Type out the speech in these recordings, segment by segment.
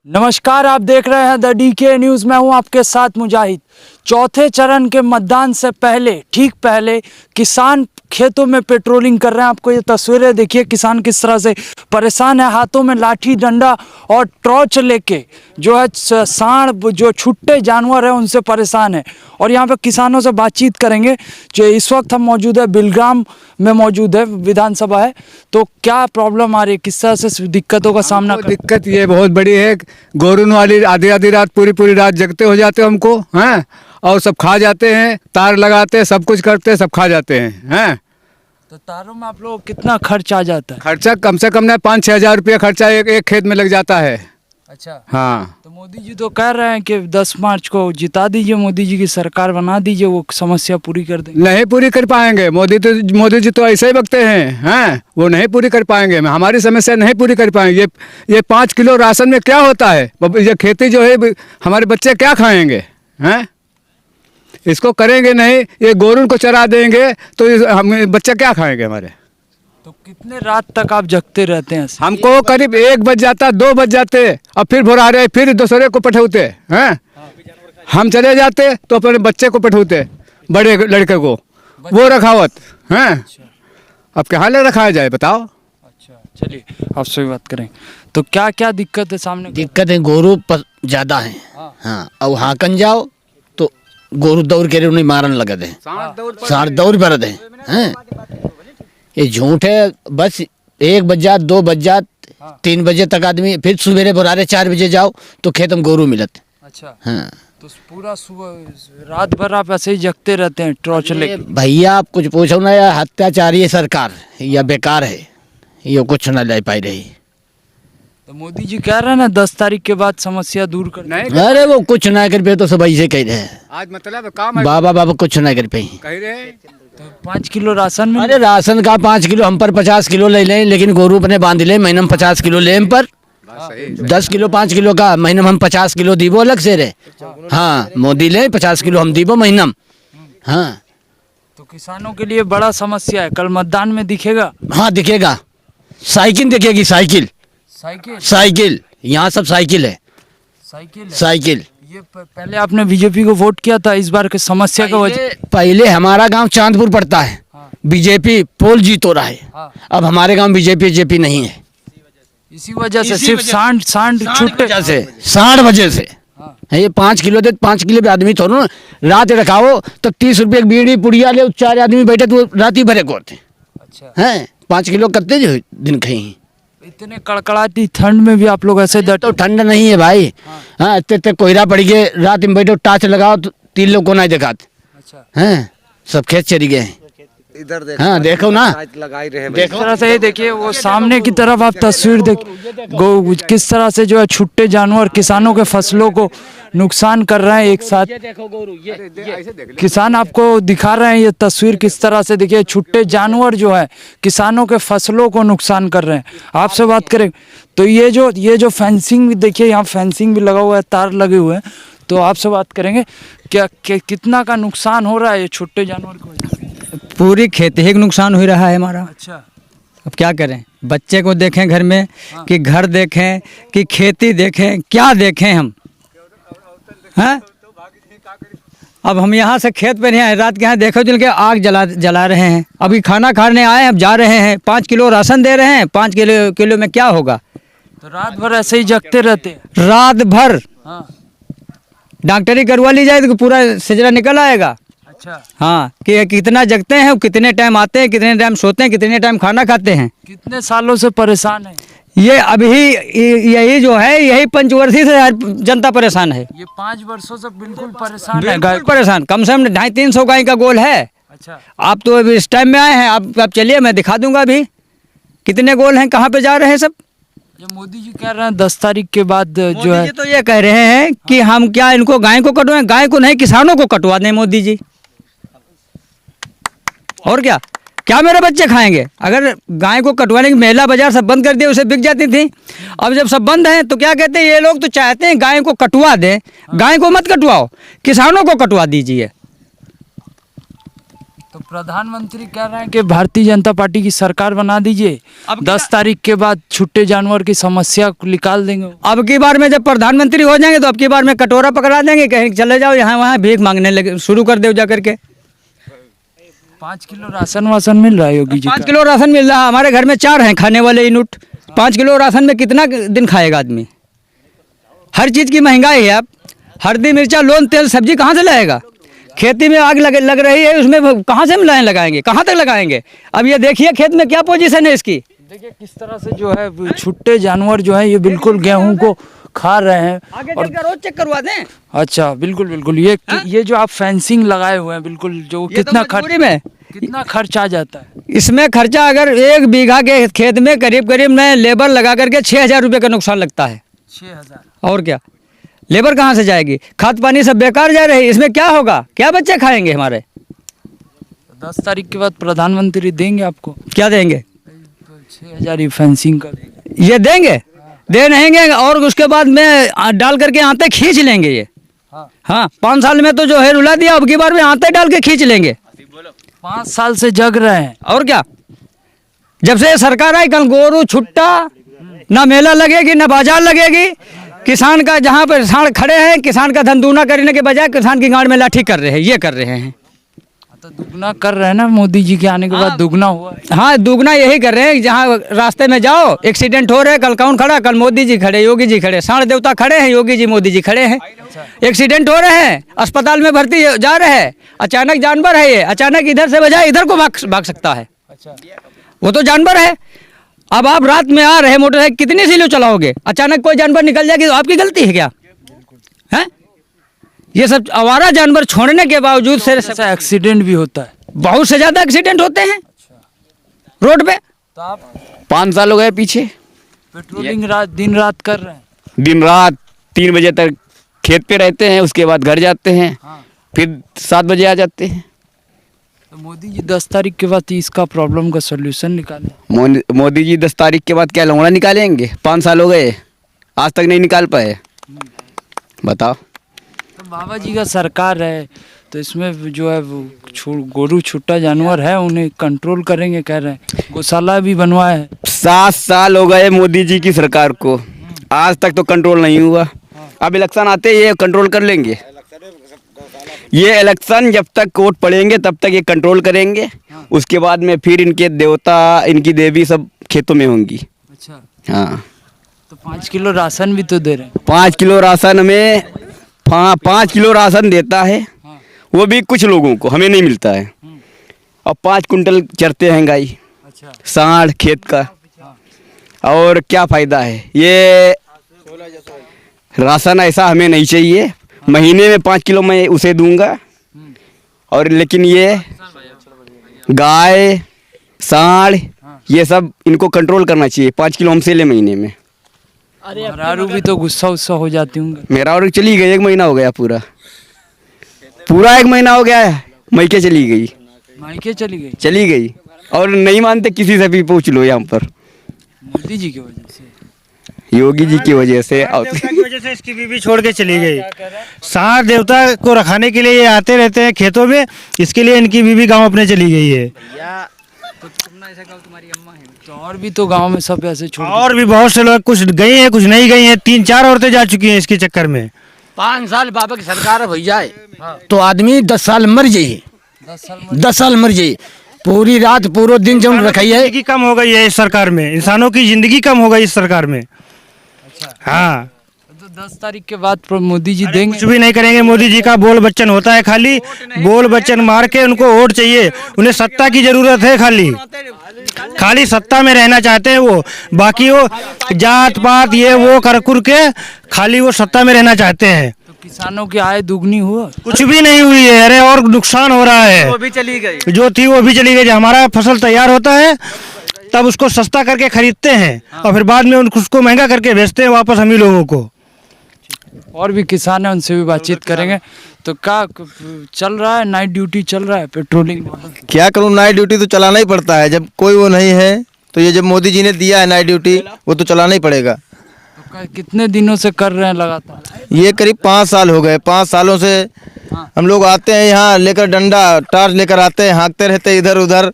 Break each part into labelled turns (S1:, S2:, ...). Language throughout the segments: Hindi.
S1: नमस्कार, आप देख रहे हैं द डीके न्यूज़। मैं हूं आपके साथ मुजाहिद। चौथे चरण के मतदान से पहले ठीक पहले किसान खेतों में पेट्रोलिंग कर रहे हैं। आपको ये तस्वीरें देखिए, किसान किस तरह से परेशान है, हाथों में लाठी डंडा और टॉर्च लेके जो है सांड जो छुट्टे जानवर है उनसे परेशान है। और यहाँ पे किसानों से बातचीत करेंगे। जो इस वक्त हम मौजूद है बिलग्राम में मौजूद है, विधानसभा है, तो क्या प्रॉब्लम आ रही है, किस तरह से दिक्कतों का सामना
S2: दिक्कत ये बहुत बड़ी है। गोरुन वाली आधी आधी रात पूरी रात जगते हो जाते हमको हैं, और सब खा जाते हैं, तार लगाते हैं, सब कुछ करते हैं, सब खा जाते हैं।
S1: तो तारों में आप लोग कितना खर्च आ जाता है?
S2: खर्चा कम से कम ना 5-6 हज़ार रुपया खर्चा एक खेत में लग जाता है।
S1: अच्छा,
S2: हाँ,
S1: तो मोदी जी तो कह रहे हैं कि 10 मार्च को जिता दीजिए, मोदी जी की सरकार बना दीजिए, वो समस्या पूरी कर देंगे।
S2: नहीं पूरी कर पाएंगे। मोदी जी तो ऐसे ही बकते हैं, वो नहीं पूरी कर पाएंगे। हमारी समस्या नहीं पूरी कर पाएंगे। ये 5 किलो राशन में क्या होता है? ये खेती जो है हमारे बच्चे क्या खाएंगे? हैं, इसको करेंगे नहीं, ये गोरुन को चरा देंगे तो हम बच्चे क्या खाएंगे हमारे?
S1: तो कितने रात तक आप जगते रहते हैं?
S2: हमको करीब 1 बज जाता, 2 बज जाते, और फिर भोरा रहे, फिर दूसरे को पठौते हैं। हम चले जाते तो अपने बच्चे को पठौते, बड़े लड़के को, वो रखावत हैं। अब कहाँ ले रखाया जाए बताओ?
S1: अच्छा, चलिए आपसे भी बात करें। तो क्या क्या दिक्कत है सामने?
S3: दिक्कत है, गोरू ज़्यादा है। हाँ, अब हाकन जाओ तो गोरू दौड़ के उन्हें मारन लगे थे, साढ़ दौड़ पर थे हैं। ये झूठ है। बस 1 बज जात, 2 बज जात, 3 बजे तक आदमी, फिर सवेरे बुरारे 4 बजे जाओ तो खेत में गोरू मिलत।
S1: अच्छा,
S3: हाँ,
S1: तो पूरा सुबह रात भर आप ऐसे ही जगते रहते हैं टॉर्च लेके?
S3: भैया आप कुछ पूछो ना, या अत्याचारी है सरकार या बेकार है, ये कुछ ना ले पाई रही।
S1: तो मोदी जी कह रहे हैं ना 10 तारीख के बाद समस्या दूर कर
S2: नहीं,
S3: अरे वो कुछ ना कर पे तो सब ऐसे कह रहे हैं।
S2: आज मतलब काम है,
S3: बाबा कुछ ना कर पाई।
S2: कह रहे हैं।
S1: तो 5 किलो राशन में?
S3: अरे राशन का 5 किलो हम पर 50 किलो ले लें, लेकिन गोरू अपने बांध ले, महीने में 50 किलो ले हम पर। 10 किलो 5 किलो का महीने में हम 50 किलो दीबो अलग से रे। हाँ, मोदी ले 50 किलो हम दीबो महीना में। हाँ,
S1: तो किसानों के लिए बड़ा समस्या है। कल मतदान में दिखेगा?
S3: हाँ दिखेगा, साइकिल दिखेगी, साइकिल
S1: साइकिल
S3: साइकिल यहाँ सब साइकिल है,
S1: साइकिल
S3: साइकिल।
S1: ये पहले आपने बीजेपी को वोट किया था, इस बार की समस्या का वजह?
S3: पहले हमारा गांव चांदपुर पड़ता है, बीजेपी पोल जीत हो रहा है। अब हमारे गांव बीजेपी नहीं है,
S1: इसी वजह से सिर्फ सांड छुट्टे
S3: से 60 बजे से ये 5 किलो दे, 5 किलो पे आदमी थोड़ा ना रात रखाओ तो 30 रुपये की बीड़ी पुड़िया ले, 4 आदमी बैठे तो रात ही भरे को होते।
S1: अच्छा,
S3: हैं 5 किलो करते जो दिन कहीं।
S1: इतने कड़कड़ाती ठंड में भी आप लोग ऐसे
S3: तो ठंड नहीं है भाई। हाँ, इतने कोयरा पड़ गए, रात में बैठो टाच लगाओ तो 3 लोग को नहीं दिखाते।
S1: अच्छा,
S3: हैं सब खेत चली गए
S2: इधर देखो,
S3: हाँ देखो ना,
S2: लगाई रहे।
S3: देखो
S1: तरह से ये देखिए, वो सामने की तरफ आप तस्वीर देख किस तरह से जो है छुट्टे जानवर किसानों के फसलों को नुकसान कर रहे हैं। एक साथ किसान आपको दिखा रहे हैं ये तस्वीर, किस तरह से देखिए छुट्टे जानवर जो है किसानों के फसलों को नुकसान कर रहे हैं। आपसे बात करें तो ये जो फेंसिंग भी देखिए, यहाँ फेंसिंग भी लगा हुआ है, तार लगे हुए हैं। तो आपसे बात करेंगे क्या कितना का नुकसान हो रहा है ये छुट्टे जानवर को?
S4: पूरी खेती ही नुकसान हो रहा है हमारा।
S1: अच्छा,
S4: अब क्या करें, बच्चे को देखें घर में कि घर देखें कि खेती देखें, क्या देखें हम? हैं, अब हम यहाँ से खेत पे नहीं आए, रात के यहाँ देखो जल के आग जला रहे हैं। अभी खाना खाने आए हैं, अब जा रहे हैं, 5 किलो राशन दे रहे हैं, 5 किलो में क्या होगा?
S1: तो रात भर ऐसे ही जगते रहते हैं?
S4: रात भर
S1: हाँ,
S4: डॉक्टरी करवा ली जाए तो पूरा सिजरा निकल आएगा।
S1: अच्छा,
S4: हाँ, कि कितना जगते हैं, कितने टाइम आते हैं, कितने टाइम सोते हैं, कितने टाइम खाना खाते हैं।
S1: कितने सालों से परेशान है?
S4: ये अभी यही जो है, यही पंचवर्षीय से जनता परेशान है।
S1: ये 5 वर्षों से बिल्कुल परेशान है।
S4: बिल्कुल परेशान, कम से कम 250-300 गाय का गोल है।
S1: अच्छा,
S4: आप तो अभी इस टाइम में आए हैं, आप चलिए मैं दिखा दूंगा अभी कितने गोल हैं, कहाँ पे जा रहे हैं सब।
S1: ये मोदी जी कह रहे हैं 10 तारीख के बाद जो है,
S4: मोदी जी तो ये कह रहे हैं कि हम क्या इनको गाय को कटवाएं, गाय को नहीं किसानों को कटवा दें मोदी जी। और क्या मेरे बच्चे खाएंगे? अगर गाय को कटवाने की मेला बाजार सब बंद कर दिए, उसे बिक जाती थी। अब जब सब बंद है तो क्या कहते हैं ये लोग, तो चाहते हैं गाय को कटवा दें। गाय को मत कटवाओ, किसानों को कटवा दीजिए।
S1: तो प्रधानमंत्री कह रहे हैं कि भारतीय जनता पार्टी की सरकार बना दीजिए,
S4: अब
S1: 10 तारीख के बाद छुट्टे जानवर की समस्या को निकाल देंगे।
S4: अब की बार में जब प्रधानमंत्री हो जाएंगे तो अब की बार में कटोरा पकड़ा देंगे, कहीं चले जाओ यहाँ वहाँ भीख मांगने लगे शुरू कर दो जा करके।
S1: 5 किलो राशन वासन मिल रहा है योगी जी
S4: 5
S1: का?
S4: किलो राशन मिल रहा है, हमारे घर में 4 हैं खाने वाले यूनिट। 5 किलो राशन में कितना दिन खाएगा आदमी? हर चीज़ की महंगाई है। अब हल्दी मिर्चा लोन तेल सब्जी कहाँ से लाएगा? खेती में आग लग रही है, उसमें कहाँ से लाइन लगाएंगे, कहाँ तक लगाएंगे? अब ये देखिए खेत में क्या पोजीशन है इसकी।
S1: देखिए किस तरह से जो है छुट्टे जानवर जो है ये बिल्कुल गेहूं को खा रहे हैं।
S4: आगे चलकर रोज चेक करवा दें।
S1: अच्छा, बिल्कुल बिल्कुल। ये जो आप फेंसिंग लगाए हुए हैं बिल्कुल, जो
S4: ये तो
S1: कितना खर्च आ जाता है?
S4: इसमें खर्चा अगर 1 बीघा के खेत में करीब करीब मैं लेबर लगा करके 6,000 रुपये का नुकसान लगता है।
S1: 6,000?
S4: और क्या, लेबर कहाँ से जाएगी? खाद पानी सब बेकार जा रही है, इसमें क्या होगा? क्या बच्चे खाएंगे हमारे?
S1: 10 तारीख के बाद प्रधानमंत्री देंगे आपको?
S4: क्या देंगे?
S1: 6,000 ही फेंसिंग का
S4: ये देंगे? दे नहीं, और उसके बाद में डाल करके आते खींच लेंगे ये। हाँ 5 साल में तो जो है रुला दिया, अब की बार में आते डाल के खींच लेंगे।
S1: 5 साल से जग रहे हैं।
S4: और क्या, जब से ये सरकार आई कल गोरू छुट्टा, ना मेला लगेगी ना बाजार लगेगी। किसान का जहाँ पर किसान खड़े हैं, किसान का धन दूना करने के बजाय किसान की गांड में लाठी कर रहे हैं, ये कर रहे हैं।
S1: तो दुगना कर रहे हैं ना, मोदी जी के आने के बाद दुगना हुआ है।
S4: हाँ दुगना यही कर रहे हैं। जहाँ रास्ते में जाओ एक्सीडेंट हो रहे हैं, कल कौन खड़ा? कल मोदी जी खड़े, योगी जी खड़े, साढ़ देवता खड़े हैं, योगी जी मोदी जी खड़े हैं। एक्सीडेंट हो रहे हैं, अस्पताल में भर्ती जा रहे हैं, अचानक जानवर है ये, अचानक इधर से बजाय इधर को भाग सकता है। वो तो जानवर है। अब आप रात में आ रहे मोटरसाइकिल, कितनी स्लो चलाओगे? अचानक कोई जानवर निकल जाएगी तो आपकी गलती है क्या? है ये सब आवारा जानवर छोड़ने के बावजूद से
S1: एक्सीडेंट भी होता है।
S4: बहुत से ज्यादा एक्सीडेंट होते हैं रोड पे।
S1: तो आप
S5: 5 साल हो गए पीछे,
S1: पेट्रोलिंग दिन रात कर रहे हैं?
S5: दिन रात 3 बजे तक खेत पे रहते हैं, उसके बाद घर जाते हैं,
S1: हाँ।
S5: फिर 7 बजे आ जाते हैं।
S1: तो मोदी जी 10 तारीख के बाद इसका प्रॉब्लम का सोल्यूशन निकालें।
S5: मोदी जी 10 तारीख के बाद क्या लौंगड़ा निकालेंगे? 5 साल हो गए, आज तक नहीं निकाल पाए। बताओ।
S1: तो बाबा जी का सरकार है, तो इसमें जो है वो गोरू छुट्टा जानवर है उन्हें कंट्रोल करेंगे कह रहे हैं। गौशाला भी बनवाया है।
S5: 7 साल हो गए मोदी जी की सरकार को, आज तक तो कंट्रोल नहीं हुआ। अब इलेक्शन आते ये कंट्रोल कर लेंगे। ये इलेक्शन जब तक वोट पड़ेंगे तब तक ये कंट्रोल करेंगे। उसके बाद में फिर इनके देवता, इनकी देवी सब खेतों में होंगी।
S1: अच्छा,
S5: हाँ,
S1: तो 5 किलो राशन भी तो दे रहे हैं।
S5: 5 किलो राशन में 5 किलो राशन देता है, वो भी कुछ लोगों को, हमें नहीं मिलता है। और 5 कुंटल चरते हैं गाय,
S1: अच्छा,
S5: साढ़ खेत का। और क्या फ़ायदा है? ये राशन ऐसा हमें नहीं चाहिए। महीने में 5 किलो मैं उसे दूंगा, और लेकिन ये गाय साढ़ ये सब इनको कंट्रोल करना चाहिए। 5 किलो हमसे ले महीने में।
S1: मेहरारू भी तो गुस्सा हो जाती होंगे।
S5: मेरा और चली गई, 1 महीना हो गया, पूरा 1 महीना हो गया है। मायके चली गई,
S1: मायके
S5: चली गई और नहीं मानते किसी से भी पूछ लो। यहाँ पर
S1: मोदी जी की वजह से,
S5: योगी जी की वजह से
S6: की वजह से इसकी बीवी छोड़ के चली गई। सार देवता को रखाने के लिए ये आते रहते हैं खेतों में, इसके लिए इनकी बीवी गांव अपने चली गई है।
S1: तो और भी तो गांव में सब ऐसे छोड़
S6: और भी बहुत से लोग, कुछ गई हैं कुछ नहीं गई हैं। 3-4 औरतें जा चुकी हैं इसके चक्कर में।
S3: 5 साल बाबा की सरकार भई जाए तो आदमी 10 साल मर जाइए, 10 साल मर जाइए। पूरी रात पूरा दिन जम रखी है।
S6: जिंदगी कम हो गई है इस सरकार में, इंसानों की जिंदगी कम हो गई इस सरकार में। हाँ,
S1: तो 10 तारीख के बाद मोदी जी देंगे?
S6: कुछ भी नहीं करेंगे। मोदी जी का बोल बच्चन होता है, खाली बोल बच्चन मार के उनको वोट चाहिए। उन्हें सत्ता की जरूरत है, खाली सत्ता में रहना चाहते हैं वो। बाकी वो जात पात ये वो कर के खाली वो सत्ता में रहना चाहते हैं।
S1: तो किसानों की आय दुगनी हुआ?
S6: कुछ भी नहीं हुई है, अरे और नुकसान हो रहा है।
S3: वो भी चली गई,
S6: जो थी वो भी चली गई। हमारा फसल तैयार होता है तब उसको सस्ता करके खरीदते हैं और फिर बाद में उसको महंगा करके बेचते हैं वापस हम ही लोगों को।
S1: और भी किसान है, उनसे भी बातचीत करेंगे। तो क्या चल रहा है? नाइट ड्यूटी चल रहा है पेट्रोलिंग?
S7: क्या करूं, नाइट ड्यूटी तो चलाना ही पड़ता है। जब कोई वो नहीं है तो ये जब मोदी जी ने दिया है नाइट ड्यूटी, वो तो चलाना ही पड़ेगा।
S1: तो कितने दिनों से कर रहे हैं लगातार?
S7: ये करीब 5 साल हो गए। 5 सालों से हम लोग आते हैं यहाँ लेकर डंडा टार्च लेकर आते हैं, हाँकते रहते हैं इधर उधर,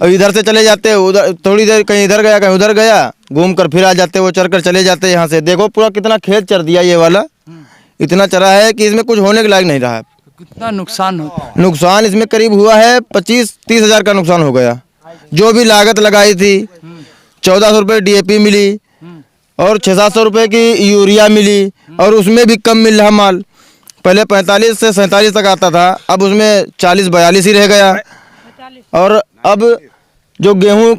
S7: और इधर से चले जाते हैं उधर, थोड़ी देर कहीं इधर गया कहीं उधर गया, घूम कर फिर आ जाते, वो चर कर चले जाते हैं यहाँ से। देखो पूरा कितना खेत चर दिया ये वाला, इतना चरा है कि इसमें कुछ होने के लायक नहीं रहा।
S1: कितना नुकसान होता है?
S7: नुकसान इसमें करीब हुआ है 25-30 हज़ार का नुकसान हो गया। जो भी लागत लगाई थी 1400 रुपये DAP मिली और 600-700 रुपये की यूरिया मिली, और उसमें भी कम मिल रहा माल। पहले 45 से 47 तक आता था, अब उसमें 40-42 ही रह गया। और अब जो गेहूँ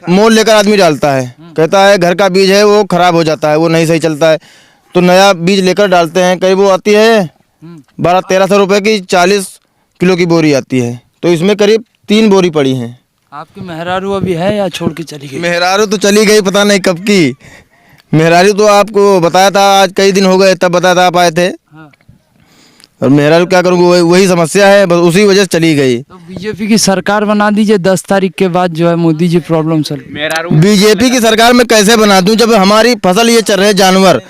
S7: मोल लेकर आदमी डालता है, कहता है घर का बीज है वो ख़राब हो जाता है, वो नहीं सही चलता है, तो नया बीज लेकर डालते हैं। करीब वो आती है 1200-1300 रुपये की 40 किलो की बोरी आती है, तो इसमें करीब 3 बोरी पड़ी हैं।
S1: आपकी मेहरारू अभी है या छोड़ के चली गई?
S7: मेहरारू तो चली गई, पता नहीं कब की। मेहरारू तो आपको बताया था, आज कई दिन हो गए तब बताया था आप आए थे।
S1: हाँ।
S7: और मेहरारू क्या करूँगा, वही समस्या है, बस उसी वजह से चली गई।
S1: तो बीजेपी की सरकार बना दीजिए 10 तारीख के बाद, जो है Modi ji problem solve.
S7: BJP की सरकार में कैसे बना दूं जब हमारी फसल ये चल रहे हैं जानवर,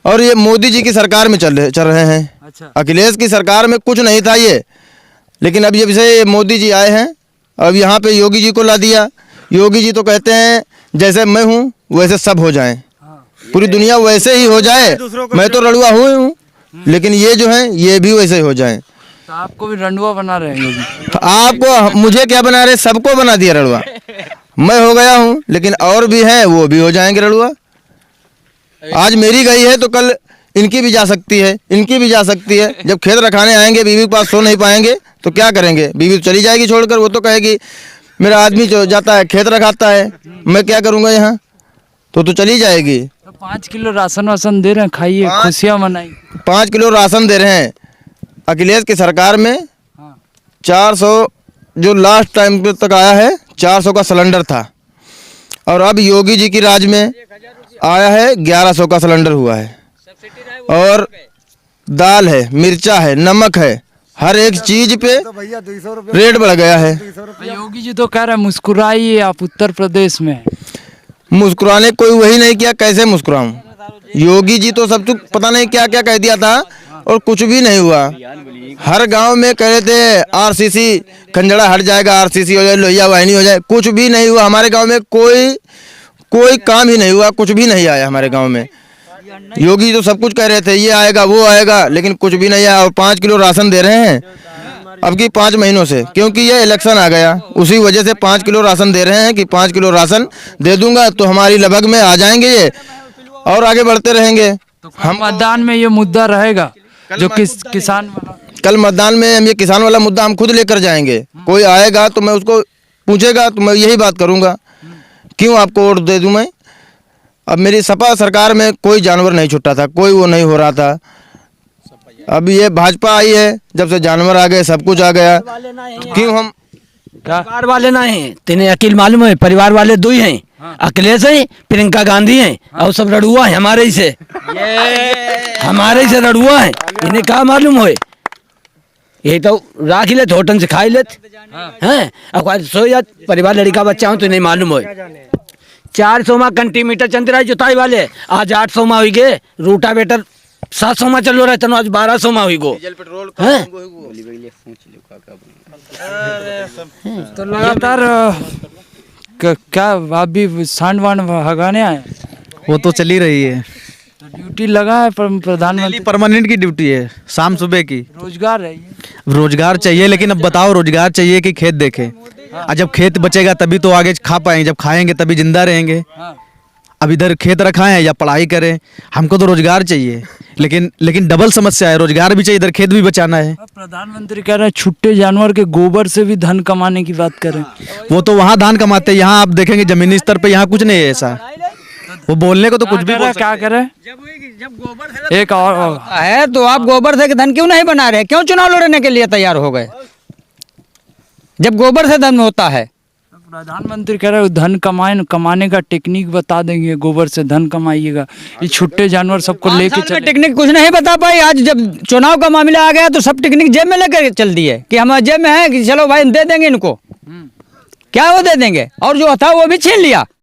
S7: और ये मोदी जी की सरकार में चल रहे हैं।
S1: अच्छा।
S7: अखिलेश की सरकार में कुछ नहीं था ये, लेकिन अब जब से मोदी जी आए हैं, अब यहाँ पे योगी जी को ला दिया। योगी जी तो कहते हैं जैसे मैं हूँ वैसे सब हो जाएं, पूरी दुनिया वैसे ही हो जाए। मैं तो रड़ुआ हूँ, लेकिन ये जो है ये भी वैसे ही हो जाएं।
S1: तो आपको भी रंडुआ बना रहे हैं?
S7: आपको मुझे क्या बना रहे, सबको बना दिया रड़ुआ। मैं हो गया हूँ, लेकिन और भी हैं वो भी हो जाएंगे रड़ुआ। आज मेरी गई है तो कल इनकी भी जा सकती है, इनकी भी जा सकती है। जब खेत रखाने आएंगे बीवी के पास सो नहीं पाएंगे तो क्या करेंगे? बीवी तो चली जाएगी छोड़कर, वो तो कहेगी मेरा आदमी जो जाता है खेत रखाता है, मैं क्या करूँगा यहाँ, तो चली जाएगी।
S1: तो 5 किलो राशन वासन दे रहे हैं, खाइए, खुशियाँ मनाइए।
S7: 5 किलो राशन दे रहे हैं। अखिलेश की सरकार में 400 जो लास्ट टाइम तक आया है 400 का सिलेंडर था, और अब योगी जी की राज में आया है 1100 का सिलेंडर हुआ है। और दाल है, मिर्चा है, नमक है, हर एक चीज पे रेट बढ़ गया है।
S1: योगी जी तो कह रहे हैं मुस्कुराइए, आप उत्तर प्रदेश में हैं।
S7: मुस्कुराने कोई वही नहीं किया, कैसे मुस्कुराऊं? योगी जी तो सब कुछ पता नहीं क्या क्या कह दिया था और कुछ भी नहीं हुआ। हर गांव में कह रहे थे RCC खंजड़ा हट जाएगा, RCC हो जाए, लोहिया वाहिनी हो जाए, कुछ भी नहीं हुआ। हमारे गांव में कोई काम ही नहीं हुआ, कुछ भी नहीं आया हमारे गांव में। योगी तो सब कुछ कह रहे थे ये आएगा वो आएगा, लेकिन कुछ भी नहीं आया। और 5 किलो राशन दे रहे हैं अब की 5 महीनों से, क्योंकि ये इलेक्शन आ गया उसी वजह से 5 किलो राशन दे रहे हैं कि 5 किलो राशन दे दूंगा तो हमारी लगभग में आ जाएंगे ये, और आगे बढ़ते रहेंगे।
S1: तो हम मतदान में ये मुद्दा रहेगा जो किसान वाला,
S7: कल मतदान में हम ये किसान वाला मुद्दा हम खुद लेकर जाएंगे। कोई आएगा तो मैं उसको पूछेगा तो मैं यही बात करूंगा, क्यों आपको वोट दे दूं मैं। अब मेरी सपा सरकार में कोई जानवर नहीं छुट्टा था, कोई वो नहीं हो रहा था। अब ये भाजपा आई है, जब से जानवर आ गए, सब कुछ आ गया। क्यों हम
S3: परिवार वाले ना हैं, तेने अकेले मालूम है, परिवार वाले 2 ही हैं। अखिलेश है, प्रियंका गांधी हैं, और सब रड़ुआ है हमारे ही से, हमारे ही से रड़ुआ है। इन्हें क्या मालूम हो, ये तो राख ले होटल से खाई लेते हैं। अब सो या परिवार लड़का बच्चा हो तो नहीं मालूम हो। 400 में कंटीमीटर चंद रहा जुताई वाले, आज 800 में हुई गए। रूटावेटर 700 में चलो रहे थे, आज 1200 में हुई गो।
S1: तो लगातार क्या आप भी सांड वांड भगाने आए?
S8: वो तो चली रही है,
S1: तो ड्यूटी लगा है प्रधानमंत्री,
S8: परमानेंट की ड्यूटी है, शाम सुबह की।
S1: रोजगार है ये।
S8: रोजगार चाहिए, लेकिन अब बताओ रोजगार चाहिए कि खेत देखे। और जब खेत बचेगा तभी तो आगे खा पाएंगे, जब खाएंगे तभी जिंदा रहेंगे। अब इधर खेत रखाएं या पढ़ाई करें, हमको तो रोजगार चाहिए। लेकिन डबल समस्या है, रोजगार भी चाहिए, इधर खेत भी बचाना है।
S1: प्रधानमंत्री कह रहे हैं छुट्टे जानवर के गोबर से भी धन कमाने की बात करें।
S8: वो तो वहाँ धान कमाते हैं, यहाँ आप देखेंगे जमीनी स्तर पे यहाँ कुछ नहीं है ऐसा। वो बोलने को तो कुछ भी बोल
S1: क्या करे। एक और
S4: है तो आप गोबर से धन क्यों नहीं बना रहे? क्यों चुनाव लड़ने के लिए तैयार हो गए जब गोबर से धन होता है?
S1: प्रधानमंत्री कह रहे हैं धन कमाने का टेक्निक बता देंगे, गोबर से धन कमाइएगा। ये छुट्टे जानवर सबको लेके चले।
S4: टेक्निक कुछ नहीं बता पाई। आज जब चुनाव का मामला आ गया तो सब टेक्निक जेब में लेकर चल दिए कि हमारे जेब में है कि चलो भाई दे देंगे इनको। क्या वो दे देंगे? और जो था वो भी छीन लिया।